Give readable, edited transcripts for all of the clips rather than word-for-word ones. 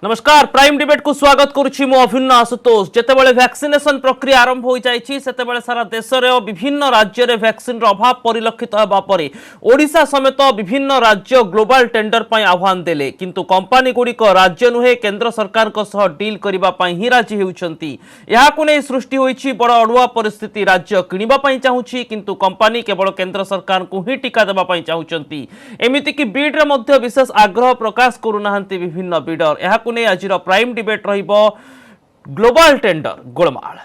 नमस्कार prime debate को स्वागत करुछि मु अभिन्न आशुतोष। जेतेबेले वैक्सीनेशन प्रक्रिया आरंभ हो जाइछि सेतेबेले सारा देश रे विभिन्न राज्य रे वैक्सीन रो अभाव परिलक्षित हेबा परे ओडिशा समेत विभिन्न राज्य ग्लोबल टेंडर पई आह्वान देले, किंतु कंपनी गुडी को राज्य नुहे केंद्र सरकार को सह डील करिबा पई ही राजी हेउछंती। एहा को नै सृष्टि होइछि बड़ अडुआ परिस्थिति। राज्य किनिबा पई चाहुछि किंतु कंपनी केवल केंद्र सरकार को ही टीका देबा पई चाहुछंती। एमिति कि बीड रे मध्य विशेष आग्रह प्रकाश करूनाहंती विभिन्न बीडर। एहा ने आज प्राइम डिबेट रहिबो ग्लोबल टेंडर गोलमाल।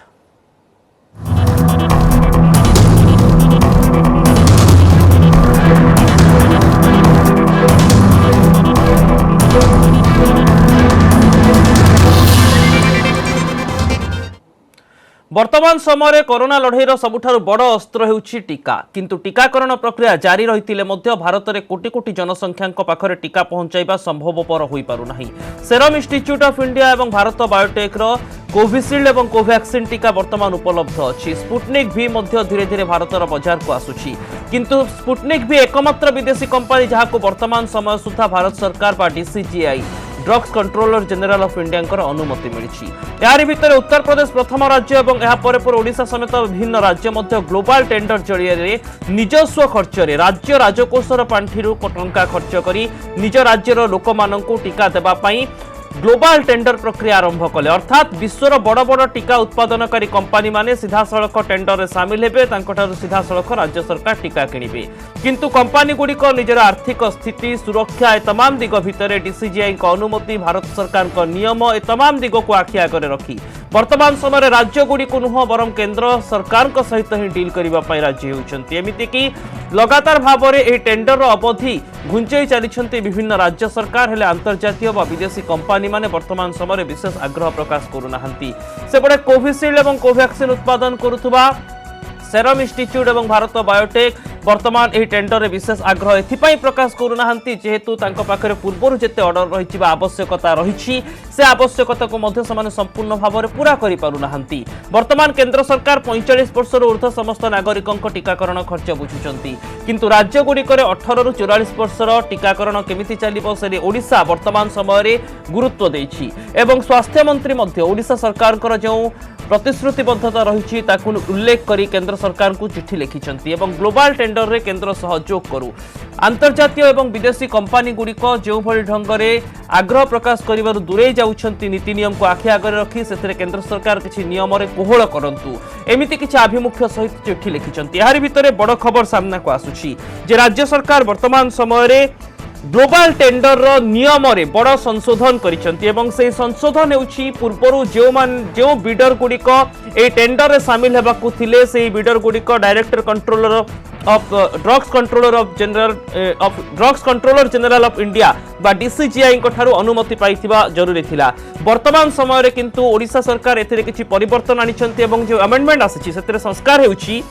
वर्तमान समय कोरोना लड़ाईर सबुठारु बड़ अस्त्र हेउछि टीका, किंतु टीकाकरण प्रक्रिया जारी रहितिले मध्य भारत में कोटी कोटी जनसंख्या पाखरे टीका पहुंचाइबा संभवपर होई पारु नाही। सेरम इंस्टीट्यूट ऑफ इंडिया एवं भारत बायोटेक रो कोविशील्ड एवं कोवैक्सीन टीका वर्तमान उपलब्ध अछि। स्पुटनिक भी मध्य धीरे धीरे भारतर बाजार को आसुछि, किंतु स्पुटनिक भी एकमात्र विदेशी कंपनी जहां वर्तमान समय सुधा भारत सरकार बा DCGI drugs controller general of India अनुमति मिली। यार भितर उत्तर प्रदेश प्रथम राज्य और यह ओडिशा समेत विभिन्न राज्य मध्य ग्लोबल टेंडर जरिए निजस्व खर्च राज्य राजकोषर पांठि टंका खर्च करी निज राज्यर लोक माननकु टीका देबा पई ग्लोबल टेंडर प्रक्रिया आरंभ कले। अर्थात विश्वर बड़ बड़ टीका उत्पादनकारी कंपनी माने सीधा सड़क टेंडर में सामिल हेबे, सीधा सड़क राज्य सरकार टीका किनिबे। किंतु कंपनी गुड़िक निजर आर्थिक स्थिति सुरक्षा ए तमाम दिग भितर डीसीजीआई अनुमति भारत सरकार नियम ए तमाम दिग को आखि आगे रखी वर्तमान समय राज्य गुड़िक नुह बरम केंद्र सरकार सहित ही डील करने राजी होती। एमिति कि लगातार भाव में टेंडर अवधि घुंचई चली विभिन्न राज्य सरकार हेले अंतर्जातीय व विदेशी कंपनी माने वर्तमान समय विशेष आग्रह प्रकाश करूना। सेपटे कोविशील्ड एवं कोवैक्सीन उत्पादन करुवा सेरम इंस्टीट्यूट एवं भारत बायोटेक वर्तमान यह टेंडर में विशेष आग्रह एथिपाई प्रकाश करूना जेहेतु तांको पाखरे पूर्वर जेते ऑर्डर रही आवश्यकता रही से आवश्यकता को मध्य समान संपूर्ण भाव में पूरा करि पारुना। वर्तमान केंद्र सरकार 45 वर्षर ऊर्ध्व समस्त नागरिकों टीकाकरण खर्च बुझुचंती, किंतु राज्य गुड़िकर 18 रु 44 वर्षर टीकाकरण केमिति चलिबो से ओडिशा वर्तमान समय गुरुत्व देछि एवं स्वास्थ्य मंत्री मध्य ओडिशा सरकार जो प्रतिश्रुतिबद्धता रही उल्लेख करी केंद्र सरकार को चिठी लिखिछंती एवं ग्लोबल टेंडर रे केंद्र सहयोग करू। अंतर्जातीय एवं विदेशी कंपनी गुड़िक जो भली ढंग से आग्रह प्रकाश करिवारु दूरे जाउछंती नीति नियम को आखि आगे रखी से केंद्र सरकार किछि नियम रे कोहळ करंतु एमिति किछि आभिमुख्य सहित चिठी लिखिछंती। यार भितरे बड़ खबर सामना को आसुछि जे राज्य सरकार वर्तमान समय रे ग्लोबल टेंडर रो नियम रे बड़ संशोधन करिसेंती एवं से संशोधन हेउछि पूर्वरु जो बिडर गुड़िक ए टेंडर रे शामिल हेबाकु थिले से बिडर गुड़िक director controller of drugs controller general of India बा डीसीजीआई ठारू अनुमति पाइथिबा जरूरी थिला। वर्तमान समय रे किंतु ओडिशा सरकार एथिरे किछि परिवर्तन आनिछंती एवं जो अमेंडमेंट आसीछि सेतरे संस्कार हेउछि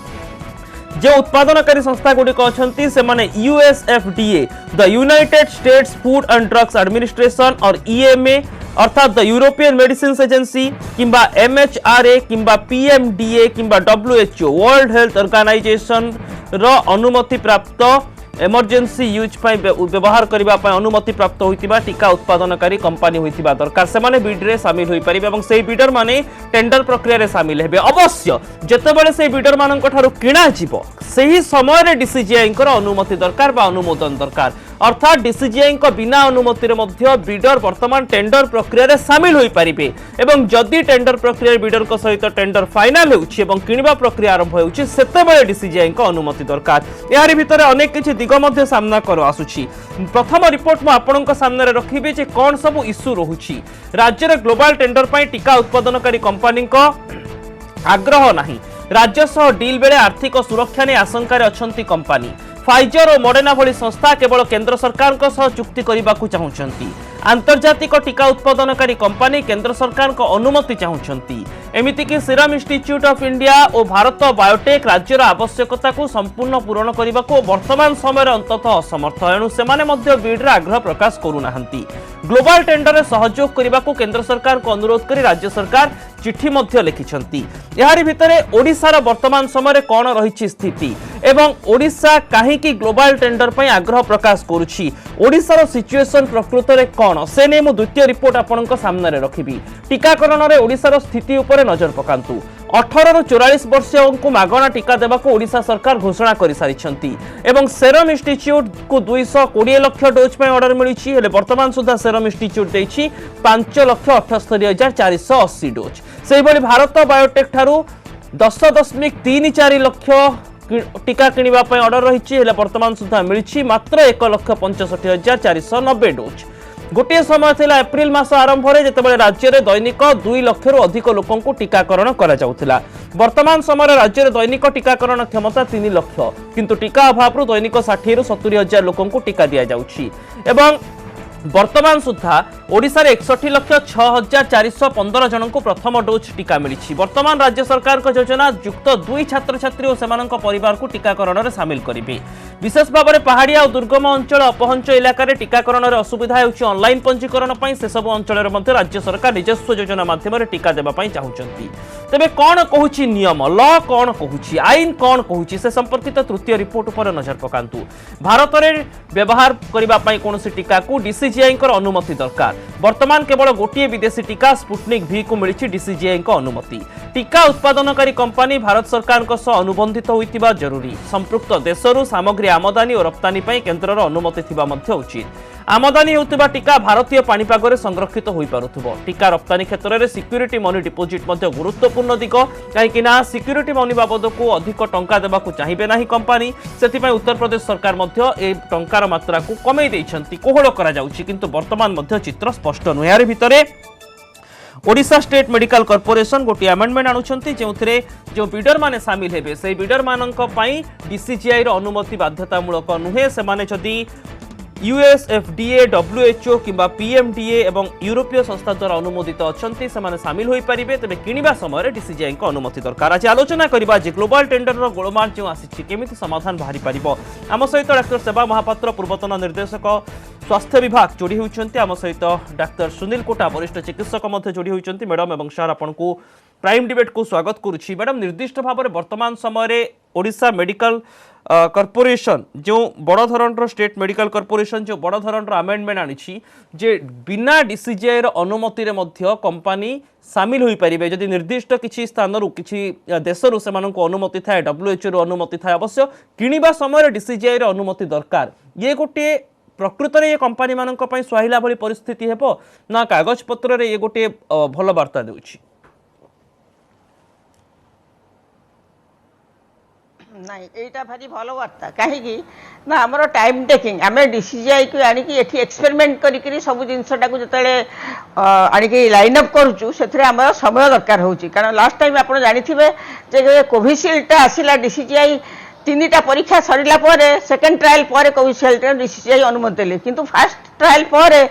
जो उत्पादनकारी संस्था गुड़िक अच्छा से माने USFDA the United States food and drugs administration और ईएमए अर्थात द यूरोपियन मेडिसिन एजेंसी किंबा एमएचआरए किंबा पीएमडीए किंबा डब्ल्यूएचओ वर्ल्ड हेल्थ ऑर्गेनाइजेशन रो अनुमति प्राप्त इमरजेंसी यूज व्यवहार करने अनुमति प्राप्त होइतिबा टीका उत्पादनकारी कंपनी होइतिबा दरकार से माने बिड रे शामिल होई परिबे एवं से बिडर माने टेंडर प्रक्रिया रे शामिल हेबे। अवश्य जेतेबेले से बिडर मानक ठारू किणा जीवो सही समय रे डीसीजीआई अनुमति दरकार बा अनुमोदन दरकार। अर्थात डीसीजीआई बिना अनुमति रे मध्य बिडर वर्तमान टेंडर प्रक्रिया रे शामिल होई परिबे एवं जदि टेंडर प्रक्रिया बिडर को सहित टेंडर फाइनल हेउछि एवं किनिबा प्रक्रिया आरंभ हेउछि सेतेबेले डीसीजीआई अनुमति दरकार। यार भितर अनेक किछि दिग मध्य सामना कर आसुछि। प्रथम रिपोर्ट मु आपनक सामने रखिबे जे कोन सब इश्यू रहुछि। राज्य रे ग्लोबल टेंडर पई टीका उत्पादनकारी कंपनी को आग्रह नाही। राज्य सह डील बेले आर्थिक सुरक्षा ने आशंका रे अछंती कंपनी। फाइजर और मॉडर्ना भली संस्था केवल केंद्र सरकार को सह चुक्ति करने चाहूंती। आंतर्जातिक टीका उत्पादनकारी कंपनी केंद्र सरकार को अनुमति चाहूंती एमितिकी सीरम इंस्टीट्यूट ऑफ इंडिया और भारत बायोटेक राज्यर आवश्यकता को संपूर्ण पूरण करने को वर्तमान समय अंततः असमर्थ एणु से बिड्रे आग्रह प्रकाश करूना ग्लोबल टेंडर सहयोग करने को केंद्र सरकार को अनुरोध कर राज्य सरकार चिठी लिखिं यारि भितरे ओडिशार वर्तमान समय कौन रही स्थिति एवं ओडिशा कहीं ग्लोबल टेंडर पर आग्रह प्रकाश करुछि ओडिशार सिचुएशन प्रकृत में कौन से नहीं द्वितीय रिपोर्ट आपण सामने रखी टीकाकरण में ओडिशार स्थिति उपर नजर पकांतु 18 रु 44 वर्षीयों को मागणा टीका देवाक ओडिशा सरकार घोषणा कर सारी एवं सेरम इंस्टीट्यूट को 220 लाख डोज पर ऑर्डर मिली वर्तमान सुधा सेरम इंस्टीट्यूट देछि 5,78,480 डोज से भारत बायोटेक ठारू 10.34 लाख टीका किणवा ऑर्डर रही वर्तमान सुधा मिली मात्र 1,65,490 डोज गोटे समय थिला एप्रिल मास आरंभ रे जेतेबेले राज्य रे दैनिक 2 लाख रु अधिक लोकों को टीकाकरण करा जाउथिला वर्तमान समय राज्य रे दैनिक टीकाकरण क्षमता 3 लाख किंतु टीका अभाव रु दैनिक 60 रु 70 हजार लोकों को टीका दिया जाउछि एवं वर्तमान सुधा ओडिशा रे 61,06,415 जन को प्रथम डोज टीका मिली वर्तमान राज्य सरकार को योजना युक्त 2 छात्र छात्री और सेमानक परिवार को टीकाकरण में सामिल करेंगे विशेष भाव में पहाड़िया और दुर्गम अंचल अपहंच इलाकार टीकाकरण में असुविधा होउछि ऑनलाइन पंजीकरण से सब अंचल राज्य सरकार निजस्व योजना माध्यम टीका देवाई चाहते तेबे कौन कहूछि नियम लॉ कौन कहूछि आईन कौन कहूछि से संपर्कित तृतीय रिपोर्ट पर नजर पकांतु भारत में व्यवहार करने कौन टीका को डीसीजीआई अनुमति दरकार वर्तमान केवल गोटे विदेशी टीका स्पुटनिक V को मिली डीसीजीआई अनुमति टीका उत्पादनकारी कंपनी भारत सरकार अनुबंधित होइतिबा जरूरी संपृक्त देशरू सामग्री आमदानी और रप्तानी केन्द्रर अनुमति थिबा उचित आमदानी होउतिबा टीका भारतीय पाणीपाग में संरक्षित हो पारुथिबो टीका रप्तानी क्षेत्र में सिक्यूरिटी मनी डिपोजिट गुरुत्वपूर्ण दिग कहीं सिक्यूरिटी मनी बाबद को अधिक टंका देबाकू चाहिए ना कंपानी से उत्तर प्रदेश सरकार टंकार मात्रा को कमे कोहल करा जाउछि किंतु वर्तमान चित्र स्पष्ट नुहे यार भितरे ओडिशा स्टेट मेडिकल कॉर्पोरेशन गोटे अमेंडमेंट आणुछंती जो बिडर माने सामिल हेबे से बिडर मानक पई डीसीजीआई रो अनुमति बाध्यतामूलक नुहे से माने जदी यूएस एफडीए डब्ल्यूएचओ किंबा पीएमडीए एवं यूरोपीय संस्था द्वारा अनुमोदित अच्छंती से माने सामिल होई परिबे तबे किनिबा समय डीसीजीआई को अनुमति दरकार आज आलोचना करबा जे ग्लोबल टेंडर रो गोलमाल जो आसी केमिति समाधान बाहरी परिबो आम सहित डाक्टर सेवा महापात्र पूर्वतन निर्देशक स्वास्थ्य विभाग जोड़ी होती आम सहित डाक्तर सुनील कोटा वरिष्ठ चिकित्सक जोड़ी होती मैडम एवं सार आपन को प्राइम डिबेट को स्वागत करुछि मैडम निर्दिष्ट भाव में वर्तमान समय ओडिशा मेडिकल कॉर्पोरेशन जो बड़ धरण स्टेट मेडिकल कॉर्पोरेशन जो बड़ धरण अमेंडमेंट आनी जे बिना डीसीजीआई अनुमति रे मध्य कंपनी सामिल हो पारे जदि निर्दिष्ट किसी स्थान किसी देशरू से अनुमति थाए डब्ल्यूएचओ अनुमति थाए अवश्य किणवा समय डीसीजीआई अनुमति दरकार ये गोटे प्रकृत में ये कंपनी मानक पई सुहाइला भली परिस्थिति हेबो ना कागज पत्र रे ये गोटे भल वार्ता देउछि नहीं एटा भारी भल वार्ता कहीं ना आमर टाइम टेकिंग आम डीसीजीआई को आनिकी एठी एक्सपेरिमेंट करी सब जिनसटा को जतले आनिकी लाइन अप करूछु सेथरे आमर समय दरकार होउछि कारण लास्ट टाइम आपण जानिथिबे जे कोविशील्ड टा आसिला डीसीजीआई 3टा परीक्षा सरिला परे सेकंड ट्रायल परे कोविशील्ड डीसीजीआई अनुमति देले किंतु फर्स्ट ट्रायल परे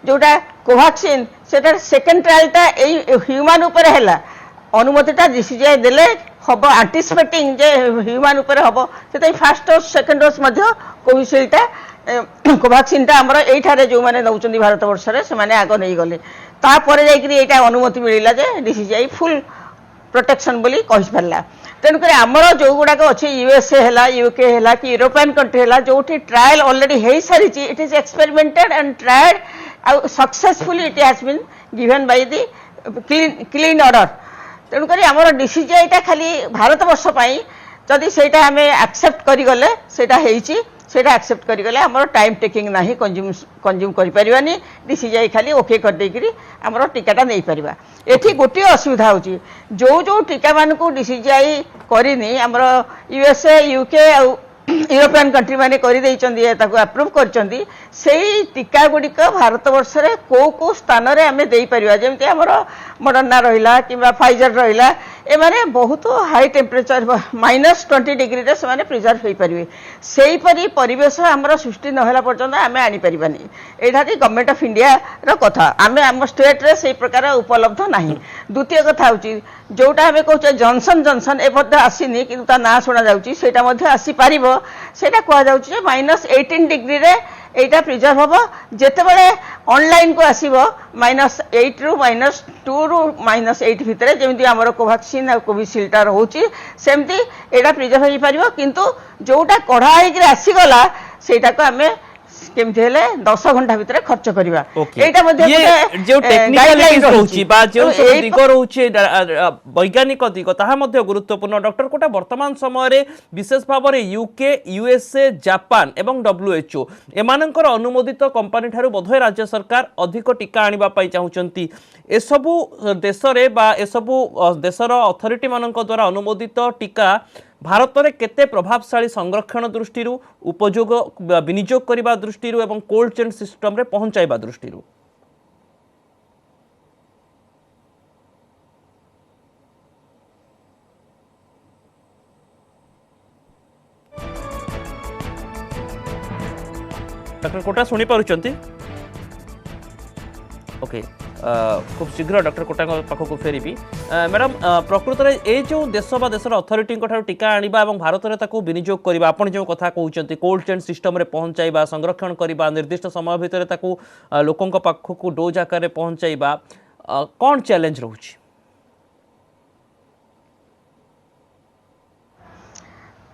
जोटा कोवैक्सीन सेटा सेकंड ट्रायल टा एई ह्यूमन ऊपर हैला अनुमतिटा डीसीजीआई देले हम आंटीसिपेटिंग जे ह्यूमन ऊपर हम से fast dose second dose Covishield Covaxin आमर ये जो मैंने नौ भारत वर्ष से आग नहीं गले तापर जा अनुमति मिलला जे डीसीजीआई फुल प्रोटेक्शन बोली कहि पारला तेणुक आमर जो गुड़ाक अच्छे यूएसए है यूके है कि यूरोपियन कंट्री है जो ट्रायल ऑलरेडी हो सारी it is experimented and tried successfully it has been given by the clean order तेणुक आमर डीसीजीआई खाली भारत वर्ष जदि से आम एक्सेप्ट करगले सेटा एक्सेप्ट करगले आमर टाइम टेकिंग ना कंज्यूम करें डीसीजीआई खाली ओके कर देकरी आमर टीकाटा नहीं पारिबा एठी गोटे असुविधा होची जो टीका मान को डीसीजीआई करनी आमर यूएसए यूके यूरोपियन कंट्री माने अप्रूव कर टीका गुड़िक भारत वर्ष कौ स्थान में दे पारिबा जेमति आमर मॉडर्ना रहिला किंबा फाइजर रहिला एमाने बहुत हाई टेम्परेचर -20 डिग्री रे से प्रिजर्व हो पारे से परिवेश आमर सृष्टि नहला पर्यंत आम आनीपारानी यहाँ गवर्नमेंट ऑफ इंडिया रो कथा आम आम स्टेट रे से प्रकार उपलब्ध ना। द्वितीय कथा हूँ जोटा आम कहे जॉनसन जॉनसन ए आसीनी कि ना शुणा जासीपार से कहुचे-18 डिग्री रे एटा प्रिजर्व हम जिते बड़े ऑनलाइन को आसीबो -8 रु -2 रु -8 भितर जमी आम कोवैक्सीन और कोविशील्ड रोचे सेमती एटा प्रिजर्व हो पार किंतु जोटा कढ़ा होकर आसीगला सेटा को आम केमती हेले 10 घंटा भितर खर्च करवा एटा मध्ये जो टेक्निकलिटीज रहउची बा जो सब दिग रहउची वैज्ञानिक दिग ताहा मध्ये गुरुत्वपूर्ण डॉक्टर कोटा वर्तमान समय रे विशेष भाव रे यूके यूएसए जापान एवं डब्ल्यूएचओ एमानकर अनुमोदित कंपनी ठारू बोधय राज्य सरकार अधिक टीका आनिबा पई चाहुचंती ए सबु देश रे बा ए सबु देशर अथॉरिटी मानक द्वारा अनुमोदित टीका भारत में केते प्रभावशाली संरक्षण दृष्टि उपयोग विनियोग करने दृष्टि एवं कोल्ड चेन सिस्टम रे पहुंचाइबा दृष्टि डॉक्टर कोटा शुणी पारुचंती ओके खूब शीघ्र डॉक्टर कोटा पाखक फेरबी मैडम प्रकृत में ये जो देश बा देशर अथॉरिटी टीका आनिबा और भारत में ताकू विनियोग करबा आपण जो कथा कहउचंती कोल्ड चेन सिस्टम रे पहुंचाइबा संरक्षण करबा निर्दिष्ट समय भितर ताकू लोकंक पाखक डोज आकार पहुंचाइबा कौन चैलेंज रहउची?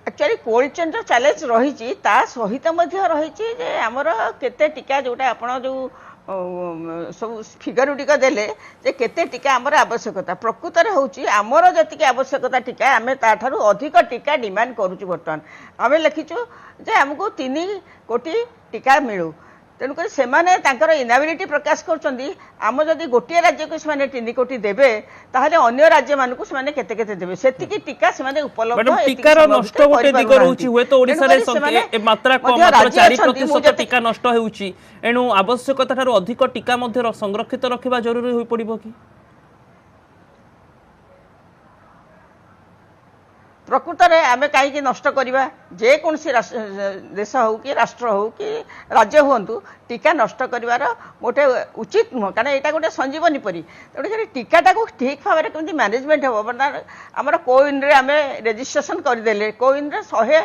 एक्चुअली कोल्ड चेन जो चैलेंज रही सहित रही आमर केते टीका जोटा आपण जो सब फिगर गुड़िक देले जे केते टीका आमर आवश्यकता प्रकृत में हूँ आमर जी आवश्यकता टीका आम ताठू अधिक टीका डिमांड करुचु बर्तमान आम लिखिचु जे आमको 3 कोटी टीका मिलू तेणुक से इनाबिलिटी प्रकाश करम जदि गोटे राज्य को 3 कोटी देवे ताहले अन्य राज्य मानक केते केते देवे सेतिकी टीका से उपलब्ध टीकार नष्ट गोटे दिग रहउची हुए तो ओडिसा रे मात्रा कम मात्र 4% टीका नष्ट हेउची एणु आवश्यकता ठारू अधिक टीका मध्ये संरक्षित रखिबा जरूरी होई पड़िबो कि? प्रकृत में आम कहीं नष्ट करवा जेकोसी देश हो कि राष्ट्र हो कि राज्य हूँ टीका नष्ट कर गोटे उचित नुह कारण यहाँ गोटे संजीवनी परी तेणु टीकाटा को ठीक भाव में कमी मैनेजमेंट हम बर्तमान आमर कोविन आम रेजिस्ट्रेशन करदे कोविन 100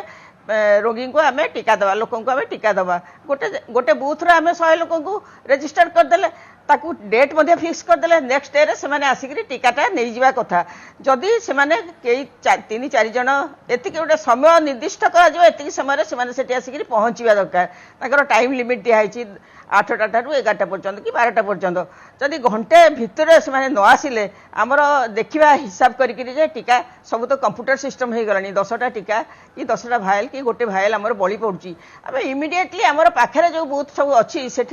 रोगी को आम टीका दवा लोक आम टीका दवा गोटे गोटे बुथ आम 100 लोक रेजिस्टर करदे ताकू डेट मध्य फिक्स करदे नेक्स्ट डे से आसिक टीकाटा नहीं जावा कथा जदि से 3-4 जन एति गोटे समय निर्दिष्ट कर समय से आसिक पहुँचा दरकार टाइम लिमिट दिखाई 8टा ठारू 11टा पर्यंत कि 12टा पर्यंत जदि घंटे भितर से न आसिले आमर देखा हिसाब करके टीका सब तो कंप्यूटर सिस्टम हो गलानी 10टा टीका कि 10टा भाइल कि गोटे भाइल आमर बड़ी पड़ुची आम इमिडिएटली आमर पाखे जो बूथ सब अच्छी से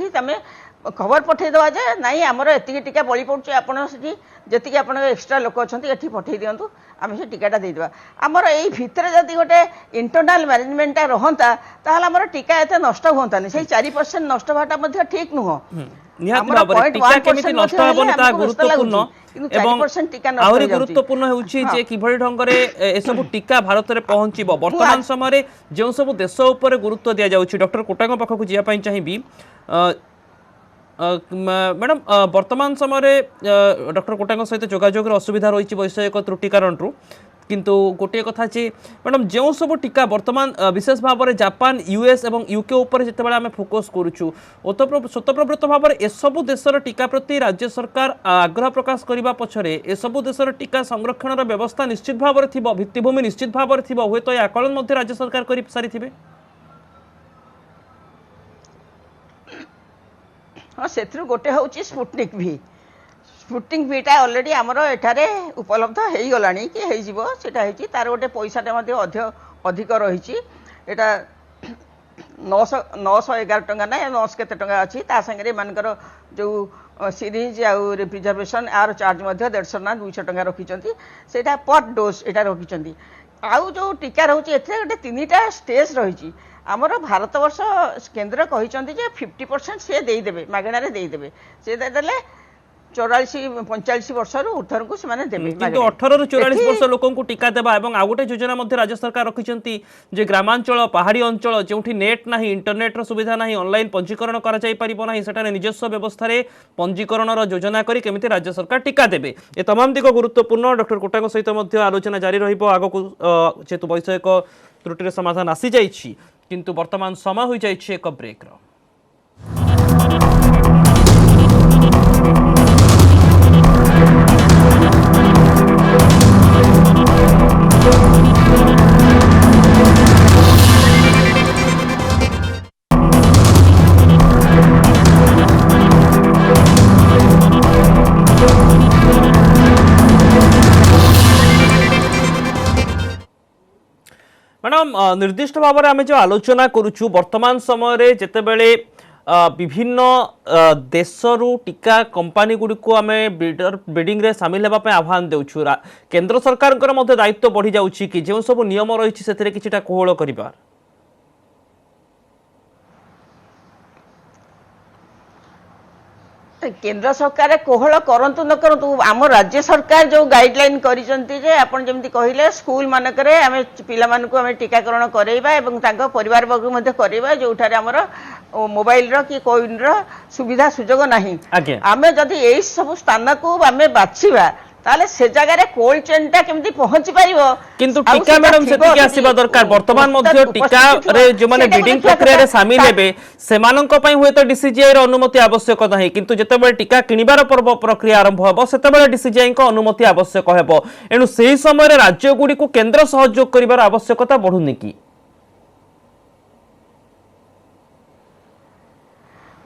खबर पठेदवा जे नाई आमर एति टीका बड़ी पड़ुचे आपड़ से जी आप एक्सट्रा लोक अच्छा ये पठे दिंतु आम से टीकाटा देदेवा आमर यही भितर जदि गोटे इंटरनाल मैनेजमेंटा रहता ताहले आमर टीका एते नष्ट होता से 4% नष्ट होगा ठीक नुह गुरुत्वपूर्ण होउछि किभଳି ढंगरे एसबु टीका भारत में पहुंचबो वर्तमान समय जो सब देश उपर गुरुत्व दिया जाउछि डॉक्टर कोटांग पाखकु जिया पई चाहिबी मैडम वर्तमान समय डॉक्टर कोटांग सहित जोगाजोग असुविधा रही वैषयिक त्रुटि कारण किंतु गोटे कथा जे मैडम जो सब टीका वर्तमान विशेष भाव में जापान यूएस और यूके उपर जिते आम फोकस करुचु स्वतःप्रवृत्त भाव में एसबु देशर टीका प्रति राज्य सरकार आग्रह प्रकाश करने पछरे एसबु देशर टीका संरक्षण व्यवस्था निश्चित भाव में भित्तिभूमि निश्चित भाव में हुए तो आकलन मध्य राज्य सरकार कर सारी हाँ से गोटे हूँ स्पुटनिक भिटा अलरेडी आमर एठारे उपलब्ध हो गला कि होटा तार गोटे पैसाटा अधिक रही एटा 911 टंका ना 900 केते टंका अच्छी सागे मानकर जो सीरीज आउ रिप्रिजर्वेशन आर चार्ज 150 ना 200 टंका रखिंट से पर डोज एटा रखिंट आउ जो टीका रोचे गोटे 3टा स्टेज रही आमर भारत वर्ष केन्द्र कहते 50% से देदेवे मागणार देदेवे से देदेले 44-45 वर्ष ऊर्धर को से देवे किंतु 18 रु 44 वर्ष लोक को टीका देवा एवं आ गोटे योजना मध्य राज्य सरकार रखिछंती जे ग्रामांचल पहाड़ी अंचल जोठी नेट नाही इंटरनेट रो सुविधा नाही ऑनलाइन पंजीकरण करा जाई परिबो नाही सेटाने निजस्व व्यवस्था रे पंजीकरण रो योजना करी केमिति राज्य सरकार टीका देबे ए तमाम दिग गुरुत्वपूर्ण डॉक्टर कोटाको सहित मध्य आलोचना जारी रहिबो आगो को जेतु वैषयिक त्रुटिर समाधान आसी जाइछि किंतु वर्तमान समय होई जाइछि एक ब्रेक रो। मैडम निर्दिष्ट भाव में आम जो आलोचना करुचु वर्तमान समय रे जेतेबेले विभिन्न देशरू टीका कंपनी गुड़ी को आम बिडिंग रे सामिल होगा आह्वान देउछु केंद्र सरकार मध्य दायित्व बढ़ी जाउछि कि जो सब नियम रही से किछिटा कोहल करिबार केंद्र सरकार कोहल करंतु न करंतु आम राज्य सरकार जो गाइडलाइन करिसंती जे आपण जेमति कहिले स्कूल मानकरे आमे पिला मानको आमे टीकाकरण करैबा एवं तांको परिवार वर्ग मध्ये करैबा जोठारे हमर मोबाइल रो कि कोविन रो सुविधा सुजोग नाही आमे जदी एई सब स्थान को आमे बाछिबा ताले से जगह रे कोल्ड चेन टा केमति पहुंची परिबो किंतु टीका मैडम सेति के आसीबा दरकार वर्तमान मध्ये टीका रे जो माने बिडिंग प्रक्रिया रे शामिल हेबे सेमानंक पई होय तो डीसीजीआई रो अनुमति आवश्यक नाही किंतु जेतेबेले टीका किनिबार पर्व प्रक्रिया आरंभ हेबो सेतेबेले डीसीजीआई को अनुमति आवश्यक हेबो एनु सेही समय रे राज्य गुडी को केंद्र सहयोग करिबार आवश्यकता बढ़ुनी कि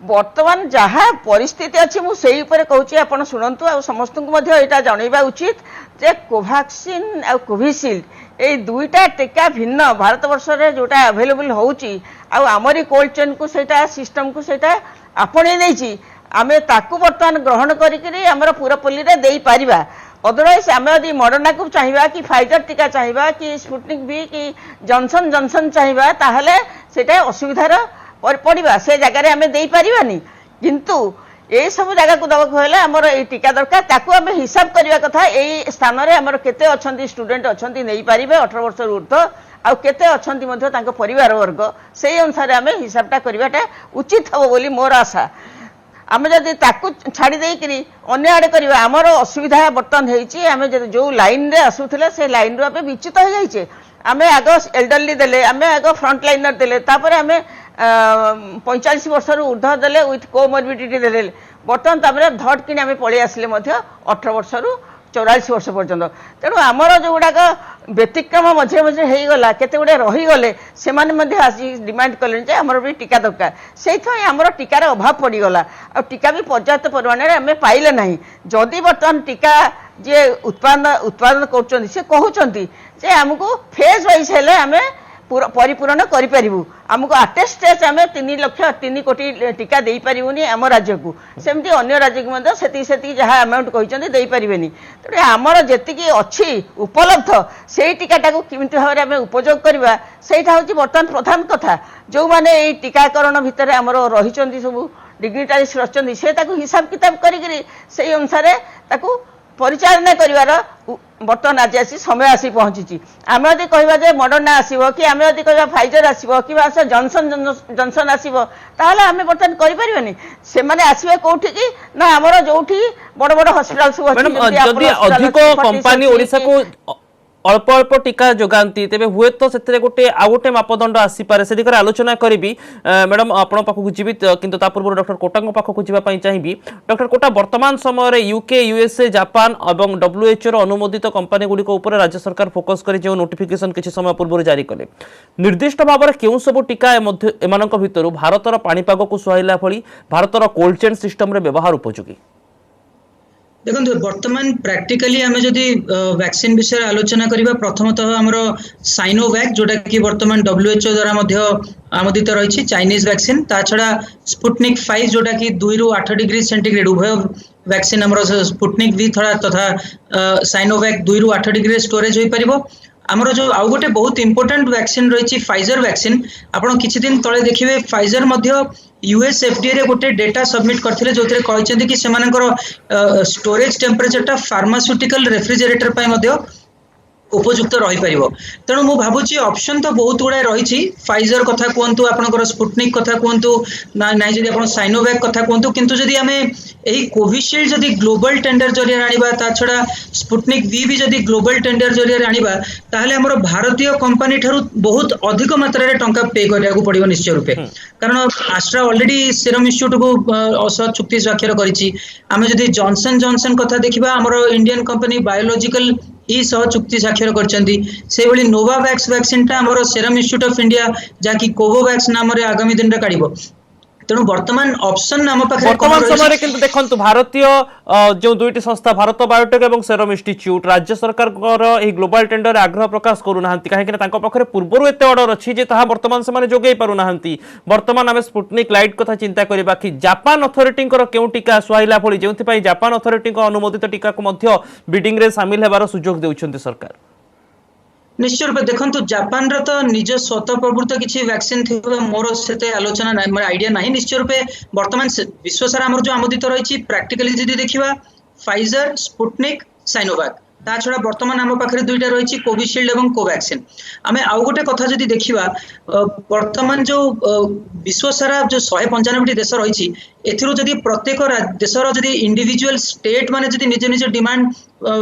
वर्तमान जहाँ परिस्थिति अच्छी मुझे कहूँ आप शुणु आ समस्त को जनइबा उचित जे कोवैक्सीन आ कोविशील्ड ये दुईटा टीका भिन्न भारत वर्ष रे जोटा अवेलेबल होउची आ आमरी कोल्ड चेन को सेटा सिस्टम को सेटा आपणे नेछि आमे ताकू वर्तमान ग्रहण करिकरी हमर पूरापल्ली रे देई परिबा अदरवाइज आम यदि मॉडर्ना को चाहिए कि फाइजर टीका चाहिए कि स्पुटनिक भी कि जॉनसन जॉनसन चाहिए ताहले सेटा असुविधार पड़ा से जगह आम दे पारानी किंतु ये सब जगह को दबाक हेल्ला आमर ये टीका दरकार ताकू आम हिसाब करने कथा यही स्थान में आमर केते अच्छा स्टूडेंट अच्छा नहीं पारे 18 वर्ष ऊर्ध्व आउ केते अच्छा परिवार वर्ग से अनुसार आम हिसाबटा करवाटा उचित हम बोली मोर आशा आम जदि ताकू छाड़ी देकरी अन्य आड़े करवा आमर असुविधा बर्तमान होती आम जो लाइन रे आसूले से लाइन रू आम विच्युत हो जाइए आम आग एल्डरली देले आम आग फ्रंट लाइनर देले तापर आम 45 वर्ष ऊर्ध्व देले विथ कोमोर्बिडिटी देले बर्तमान तापर धट कि आम पलि आसिले 18 वर्ष 44 वर्ष पर्यंत तेणु आमर जो गुड़ाक व्यतिक्रम मझे मझे होगला केते गुड़े रहीगले से डिमांड कले आमर भी टीका दरकार से आमर टीकार अभाव पड़गला आ टीका भी पर्याप्त परिमाण में आम पाइले ना जदि बर्तमान टीका जे उत्पादन कर कहते आमको फेज वाइज हेले आम परिपूरण करूँ आमको आटे स्टेज आम 3 कोटी टीका दे पारूनी आम राज्य को सेमती अन्य राज्य को से जहाँ अमाउंट कहते दे पारे तेणु आमर जी अच्छी उपलब्ध से टीकाटा को किमिति भाव में उपयोग करवा सेटा हूँ बर्तमान प्रधान कथा जो मैंने ये टीकाकरण भितर आमर रही सब डिग्निटारीज रही से हिसाब किताब करी अनुसार परिचालना करिवार बर्तमान आज आसी समय आसी पहुंची आम यदि कह मॉडर्ना आसो कि आम यदि कह फाइजर आसो कि जॉनसन जॉनसन आसो ताहले आम बर्तमान करें से आसवे कौटी की ना आमर जो बड़ बड़ हॉस्पिटल सब अधिक कंपनी ओडिशा को अल्प अल्प टीका जोगाती तेरे हुए तो से गोटे आउ गोटे मापदंड आसीपे से दिगरे आलोचना करी मैडम आपण पाखक जीवी किंतु पूर्व डॉक्टर कोटा पाखक जावाई चाहिए डॉक्टर कोटा वर्तमान समय यूके यूएसए जापान और WHO अनुमोदित कंपनी गुड़िक राज्य सरकार फोकस कर जो नोटिफिकेशन किसी समय पूर्व जारी कले निर्दिष्ट भाव में क्यों सब टीका एम भितर भारतर पाणीपाग को सुहाइला भली भारतर कोल्ड चेन सिस्टम व्यवहार उपयोगी देखो बर्तमान प्रैक्टिकली आम जदि वैक्सीन विषय आलोचना करवा प्रथमतः आमर साइनोवैक जोटा कि बर्तमान WHO द्वारा आमोदित रही चाइनीज वैक्सीन ता छड़ा स्पुटनिक 5 जोटा कि 2 ରୁ 8 डिग्री सेंटीग्रेड उभय वैक्सीन आमर स्पुटनिक भी थोड़ा तथा साइनोवैक 2 ରୁ 8 डिग्री स्टोरेज हो पारिबो ଆମର जो आउ गोटे बहुत इंपोर्टेंट वैक्सीन रही फाइजर वैक्सीन आपण किछि दिन तळे देखिबे फाइजर मध्य यूएस एफडीए रे गोटे डेटा सबमिट करथिले जोथरे कहचंती कि सेमानकर स्टोरेज टेम्परेचर टा फार्मास्यूटिकल रेफ्रिजरेटर पय मध्य उपयुक्त रही पारिबो तेणु मु भाबुची ऑप्शन तो बहुत गुडा रही फाइजर कथा कहतु आपनकर स्पुटनिक कथा कहतु ना जदि आपण साइनोवैक कथा कहतु किंतु जदि आमे एही कोविशील्ड जदि ग्लोबल टेंडर जरिया आनिबा ता छडा स्पुटनिक वी भी जदि ग्लोबल टेंडर जरिया आनिबा ताहले हमर भारतीय कंपनी थारु बहुत अधिक मात्रा रे टंका पे करिया को पड़िबो निश्चय रूपे कारण आस्ट्रा ऑलरेडी सीरम इंस्टीट्यूट को चुक्ति स्वाक्षर करिछि आमे जदि जॉनसन जॉनसन कथा देखिबा हमर इंडियन कंपनी बायोलॉजिकल ई सह चुक्ति स्वाक्षर करछंती से भली नोवावैक्स वैक्सीन टा हमर सीरम इंस्टीट्यूट ऑफ इंडिया जाकी कोवोवैक्स नाम रे आगामी दिन रे काढिबो तेणु वर्तमान ऑप्शन हम पाखे वर्तमान समय किंतु देखंतु भारतीय जो दुईटी संस्था भारत बायोटेक एवं सेरम इंस्टीट्यूट राज्य सरकार एही ग्लोबल टेंडर आग्रह प्रकाश करू नाहंती काहे कि तांको पाखरे पूर्वरु एते ऑर्डर अछि जे ताहा वर्तमान समय जोगै पारु नाहंती वर्तमान आमे स्पुटनिक लाइट कथा चिंता करिबा कि जापान अथॉरिटी कर केउ टीका सुहाइला भली जेउथि पई जापान अथॉरिटी को अनुमोदित टीका को मध्य बिडिंग रे शामिल हेबार सुजोग देउछन्ती सरकार निश्चय रूपे देखो जापान रो तो निज स्वतः प्रवृत्त किसी वैक्सीन थी मोर से आलोचना ना मोर आइडिया नहीं निश्चय रूपे वर्तमान विश्व सारा आमर जो आमोदित रही प्रैक्टिकली जदि देखिबा फाइजर स्पुटनिक साइनोवैक ता छड़ा वर्तमान आम पाखे दुईटा रही कोविशील्ड एवं कोवैक्सीन आम आउ गोटे कथा जदि देखिबा वर्तमान जो विश्व सारा जो 195 देश रही एथिरो जदि प्रत्येक देशर जदि इंडिविजुअल स्टेट माने जदि निज निज डिमांड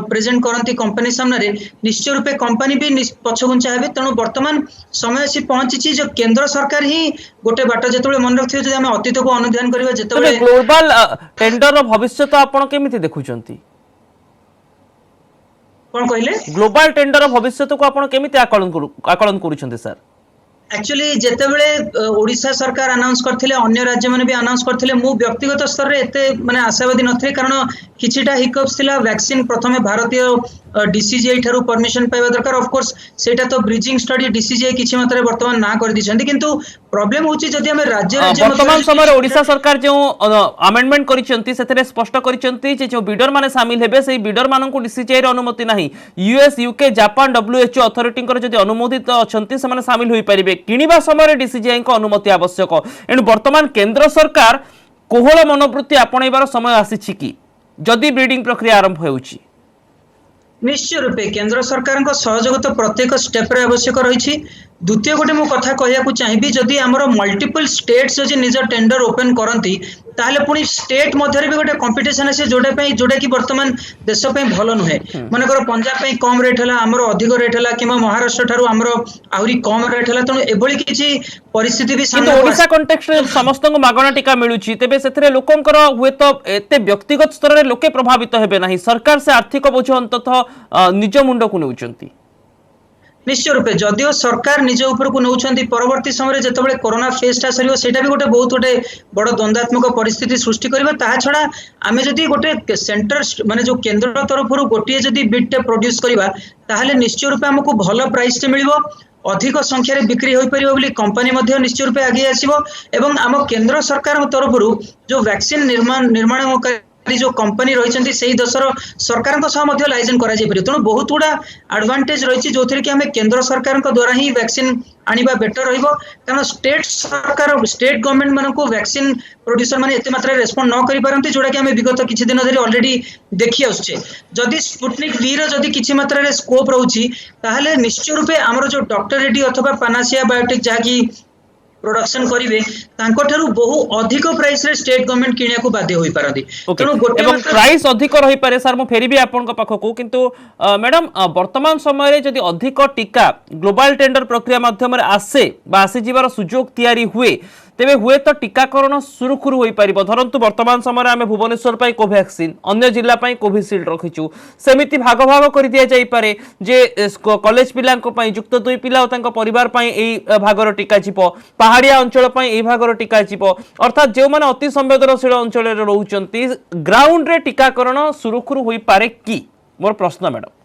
प्रेजेंट करती कंपनी सामने निश्चय रूपे कंपनी भी पछगुंचा हेबे तेणु वर्तमान समय आसी पहुंची जो केंद्र सरकार ही गोटे बाट जेतबे मन रखियो जदि हम अतीत को अनुध्यान करबा जेतबे ग्लोबल टेंडर रो भविष्य तो आपण केमिति देखुचंती कौन कहले ग्लोबल टेंडर भविष्य को आपण केमिति आकलन करूछन्ते सर एक्चुअली जेतेबेले ओडिशा सरकार अनाउंस करथिले अन्य राज्य माने भी अनाउंस करथिले मु व्यक्तिगत स्तर रे एते माने आशावादी नथले कारण किछिटा हिकअप्स थिला वैक्सीन प्रथमे भारतीय डीसीजीआई थारु परमिशन पाइबा दरकार ऑफ कोर्स सेटा तो ब्रिजिंग स्टडी डीसीजीआई किछि मात्रा वर्तमान ना कर दिछन्ती किंतु प्रॉब्लम होची जदि हम राज्य राज्य वर्तमान समय ओडिशा सरकार जो अमेंडमेंट करिसंती सेथरे स्पष्ट करिसंती जे जो बिडर माने शामिल हेबे सेही बिडर माननकु डीसीजीआई रे अनुमति नाही US UK Japan WHO authority कर जदि अनुमोदित अछंती से माने शामिल होई परिबे किनिबा समय डीसीजीआई को अनुमति आवश्यक एनु वर्तमान केंद्र सरकार कोहल मनोवृत्ति आपणैबार समय आसीछि कि जदि ब्रीडिंग प्रक्रिया आरंभ होउछि निश्चय रूपे केंद्र सरकार सहयोग तो प्रत्येक स्टेप रे आवश्यक रही द्वितीय गोटे मु कथा कहया चाहिए जदि आमर मल्टीपल स्टेट्स जदि निज टेंडर ओपन करती ताहले पुणी स्टेट मध्य भी गोटे कंपिटिशन आसे जोड़ा कि वर्तमान देश भल नुहे मनकर पंजाब कम रेट है आमर अधिक रेट है कि महाराष्ट्र ठारू आमर आहरी कम रेट है तेणु एभली किसी परिस्थिति भी ओडिशा कॉन्टेक्स्ट रे समस्त मागणा टीका मिलुची तेबे सेथरे लोकंकर हुए तो एते व्यक्तिगत स्तर रे लोके प्रभावित हेबे नाही सरकार से आर्थिक बोझ अंततः निज मुंड को नेउचंती निश्चय रूपे जदियो सरकार निज ऊपर को नौछंती परवर्ती समय जेतबेले कोरोना फेजटा सरियो सेटा भी गोटे बहुत गोटे बड़ द्वंद्वात्मक परिस्थिति सृष्टि करबा ता छडा आमे जदि गोटे सेंटर माने जो केंद्र तरफरु गोटिए जदि बिट प्रोड्यूस करबा ताहले निश्चय रूपे हमको भलो प्राइस टे मिलिबो अधिक संख्यार बिक्री हो पारिबो बोली कंपनी मध्य निश्चय रूपे आगे आसीबो एवं आम केंद्र सरकार तरफरु जो वैक्सीन निर्माण जो कंपनी रही से देशर सरकार लाइसेंस करा तेणु बहुत गुड़ा एडवांटेज रही जो कि आम केंद्र सरकार द्वारा ही वैक्सीन आनिबा बेटर रहिबो कारण स्टेट सरकार स्टेट गवर्नमेंट मानको वैक्सीन प्रोड्यूसर माने एते मात्रा रेस्पोंड न करि पारंती जोडा कि हम विगत किछि दिन धरि ऑलरेडी देखि आउछे जदि स्पुटनिक वी रो जदि किछि मात्रा रे स्कोप रहउछि ताहले निश्चय रूपे हमर जो डॉक्टर रेड्डी अथवा पानासिया बायोटेक जाकी प्रोडक्शन करिवे तांको ठारू बहु अधिक प्राइस रे स्टेट गवर्नमेंट किनिया को बाध्य होई पारंती तेणु गोटे एवं प्राइस अधिक रही पारे सर मु फेरी भी आपन को पाखो को किंतु मैडम वर्तमान समय रे जदि अधिक टीका ग्लोबल टेंडर प्रक्रिया माध्यम रे आसे बा आसी जीवार सुजोग तयारी हुए तेबे हुए तो टीकाकरण सुरुखुरु होई परिबो धरंतु वर्तमान समय आमे भुवनेश्वर पई कोवैक्सीन अन्य जिल्ला पई कोविशील्ड रखिचु सेमिति भाग भाग कर दिया जाई पारे जे कॉलेज पिलांक पई युक्त 2 पिला ओ तांको परिवार पई एई भागर टीका जिवो पहाड़िया अंचल पई एई भागर टीका जिवो अर्थात जे माने अति संवेदनशील अंचल रे रहउचंती ग्राउंड रे टीकाकरण सुरुखुरु होई पारे की मोर प्रश्न मैडम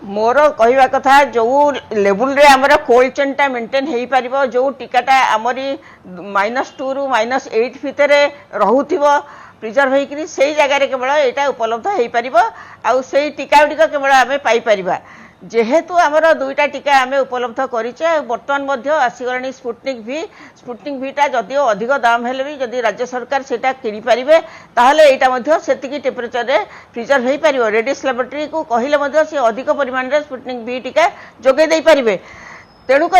मोर कहवा कथा जो लेवल रे हमर कोल्ड चेन टा मेंटेन हेई परिबो जो टीकाटा हमरी -2 रु -8 भितर रहउथिबो प्रिजर्व होकर से जगार केवल यहाँ उपलब्ध हो पार आउ से टीका गुड़िक केवल आम पाइपर जेहेतु आमर दुईटा टीका आम उपलब्ध करें बर्तमान आसीगला स्पुटनिक भिटा जदिव अधिक दाम हेले भी जदि राज्य सरकार से किनी पारे ताहले यहाँ से टेम्परेचर रे प्रिजर्व हो पार रेडिस लैबोरेटरी को कहले सी अधिक परिमाण में स्पुटनिक भी टीका जोगे पारे तेणुक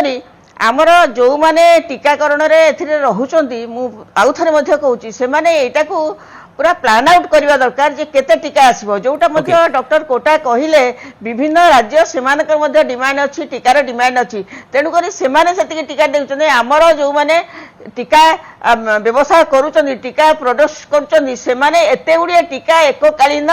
आमर जो मैंने टीकाकरण रोचंती आउ थे कहूँ से मैंने पूरा प्लान आउट करवा दरकार जे केते टीका आसीबो जोटा मध्ये डॉक्टर कोटा कहिले विभिन्न राज्य सेमानकर डिमांड अच्छी टीकार डिमांड अच्छी तेणुक से टीका देउछन आमर जो मैंने टीका व्यवसाय करूछन टीका प्रोडक्ट करूछन से माने एते गुड़िए टीका एककालीन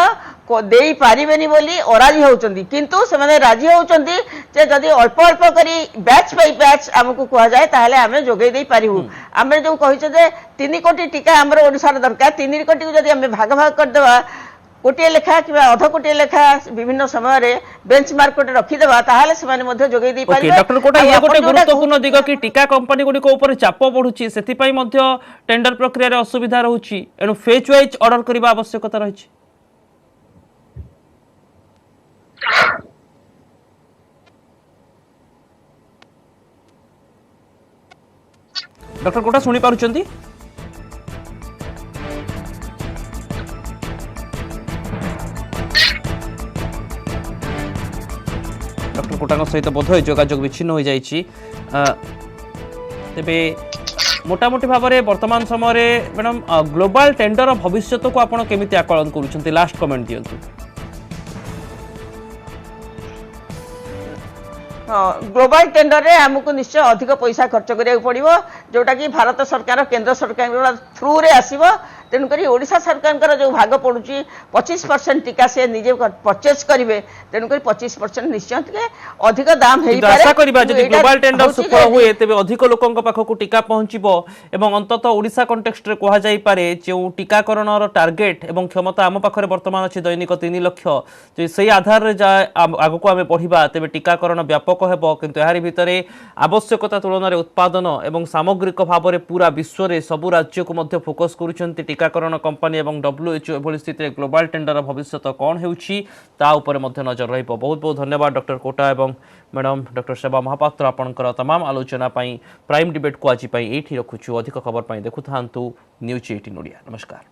दे पारिबेनी बोली अराजी होउछंती किंतु से माने राजी होउछंती जे जदी अल्प अल्प करी बैच बाय बैच हमकु कहा जाए ताहले आमे जोगै दे पारिबु आमे जो कहिछे जे 3 कोटी टीका हमर ओडिसा रे दरकार 3 कोटी को जदी आमे भाग भाग कर देबा कोटी लेखा कि अध कोटी लेखा विभिन्न समय रे बेंचमार्क कोटे रखी देबा ताहले से माने मध्ये जोगै दे पारिबे डॉक्टर कोटा ये गोटे गुरुत्वपूर्ण दिग कि टीका कंपनी गुडी को ऊपर चाप पडुची सेति पई मध्ये टेंडर प्रक्रिया रे असुविधा रहउची एनु फेज वाइज ऑर्डर करबा आवश्यकता रहिछि डॉक्टर कोटा सुनी पारुचंती डॉक्टर कोटा सहित बोध जोगाजोग विच्छिन्न हो जाइछि तेबे मोटामोटी भाव में वर्तमान समय मैडम ग्लोबल टेंडर भविष्य को आपण केमिति आकलन करूछंती लास्ट कमेंट दियंतु ग्लोबल टेंडर रे हमको निश्चय अधिक पैसा खर्च करिया पड़िबो जोटा कि भारत सरकार केंद्र सरकार थ्रू रे आसीबो तेणुक ओडिशा सरकार जो भाग पड़ुची 25% टीका से निजे परचेज करेंगे तेणुक 25% निश्चय अधिक दाम आशा करिबा जदि ग्लोबल टेंडर सफल हुए तेबे अधिक लोकंक पाखकु टीका पहुंचीबो एवं अंततः ओडिशा कॉन्टेक्स्ट रे कहा जाई पारे जे टीकाकरण रो टार्गेट एवं क्षमता आम पाखरे वर्तमान अछि दैनिक 3 लाख जे सही आधार रे आगको आमे पढिबा तेबे टीकाकरण व्यापक हेबो किंतु एहारी भितरे आवश्यकता तुलन रे उत्पादन एवं सामग्रिक भाव रे पूरा विश्व रे सब राज्य को मध्य फोकस करूछंती टीकाकरण कंपनी एवं WHO एभली स्थिति ग्लोबल टेंडर भविष्य कौन होउछि ता ऊपर मध्य नजर रहिबो बहुत बहुत धन्यवाद डॉक्टर कोटा एवं मैडम डॉक्टर सेवा महापात्र आपनकर तमाम आलोचना पई प्राइम डिबेट को आज पई एठी रखुछु अधिक खबर पई देखु थांतु न्यूज 18 ओडिया नमस्कार।